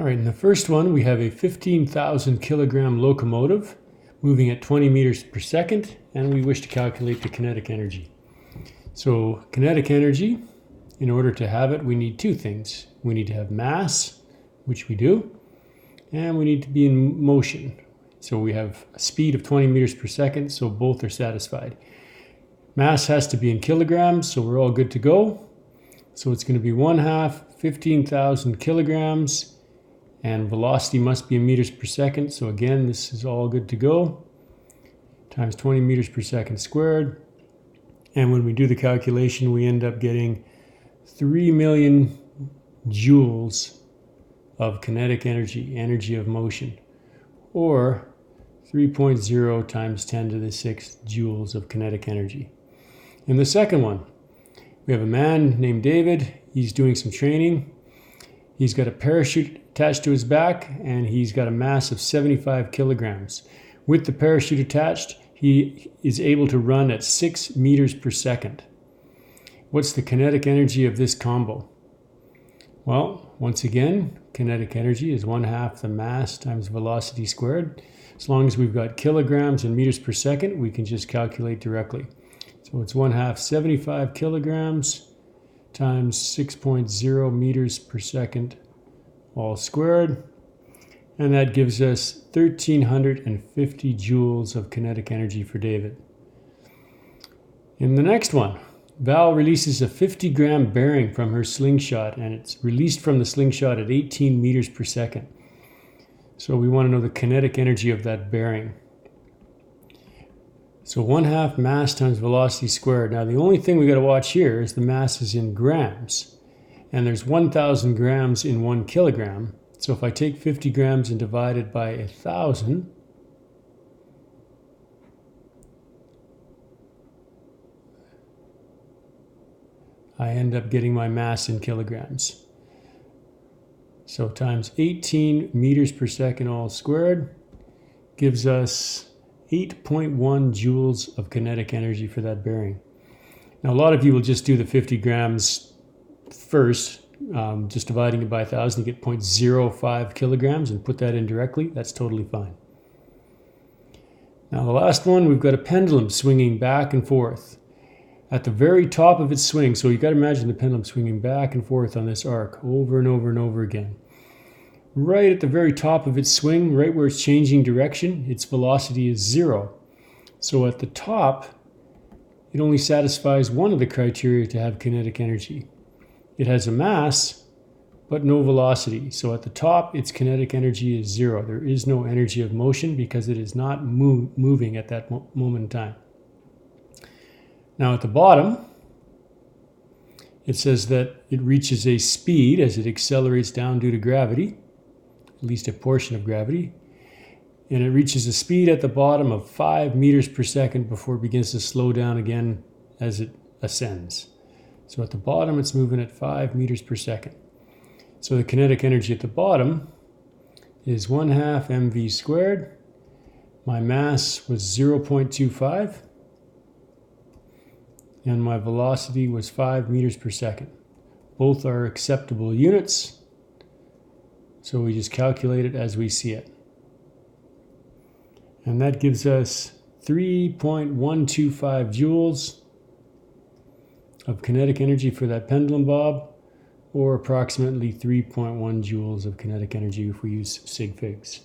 All right, in the first one, we have a 15,000 kilogram locomotive moving at 20 meters per second, and we wish to calculate the kinetic energy. So kinetic energy, in order to have it, we need two things. We need to have mass, which we do, and we need to be in motion. So we have a speed of 20 meters per second, so both are satisfied. Mass has to be in kilograms, so we're all good to go. So it's going to be 1/2 15,000 kilograms, and velocity must be in meters per second. So again, this is all good to go. Times 20 meters per second squared. And when we do the calculation, we end up getting 3 million joules of kinetic energy, energy of motion, or 3.0 times 10 to the 6th joules of kinetic energy. In the second one, we have a man named David. He's doing some training. He's got a parachute attached to his back, and he's got a mass of 75 kilograms. With the parachute attached, he is able to run at 6 meters per second. What's the kinetic energy of this combo? Well, once again, kinetic energy is 1/2 the mass times velocity squared. As long as we've got kilograms and meters per second, we can just calculate directly. So it's 1/2 75 kilograms times 6.0 meters per second, all squared. And that gives us 1,350 joules of kinetic energy for David. In the next one, Val releases a 50-gram bearing from her slingshot, and it's released from the slingshot at 18 meters per second. So we want to know the kinetic energy of that bearing. So 1/2 mass times velocity squared. Now the only thing we got to watch here is the mass is in grams, and there's 1,000 grams in 1 kilogram. So if I take 50 grams and divide it by 1,000, I end up getting my mass in kilograms. So times 18 meters per second all squared gives us 8.1 joules of kinetic energy for that bearing. Now a lot of you will just do the 50 grams first, just dividing it by 1,000, you get 0.05 kilograms and put that in directly. That's totally fine. Now the last one, we've got a pendulum swinging back and forth. At the very top of its swing, so you've got to imagine the pendulum swinging back and forth on this arc over and over and over again. Right at the very top of its swing, right where it's changing direction, its velocity is 0. So at the top, it only satisfies one of the criteria to have kinetic energy. It has a mass, but no velocity. So at the top, its kinetic energy is 0. There is no energy of motion because it is not moving at that moment in time. Now at the bottom, it says that it reaches a speed as it accelerates down due to gravity, at least a portion of gravity, and it reaches a speed at the bottom of 5 meters per second before it begins to slow down again as it ascends. So at the bottom, it's moving at 5 meters per second. So the kinetic energy at the bottom is 1/2 mv squared. My mass was 0.25, and my velocity was 5 meters per second. Both are acceptable units. So we just calculate it as we see it. And that gives us 3.125 joules of kinetic energy for that pendulum bob, or approximately 3.1 joules of kinetic energy if we use sig figs.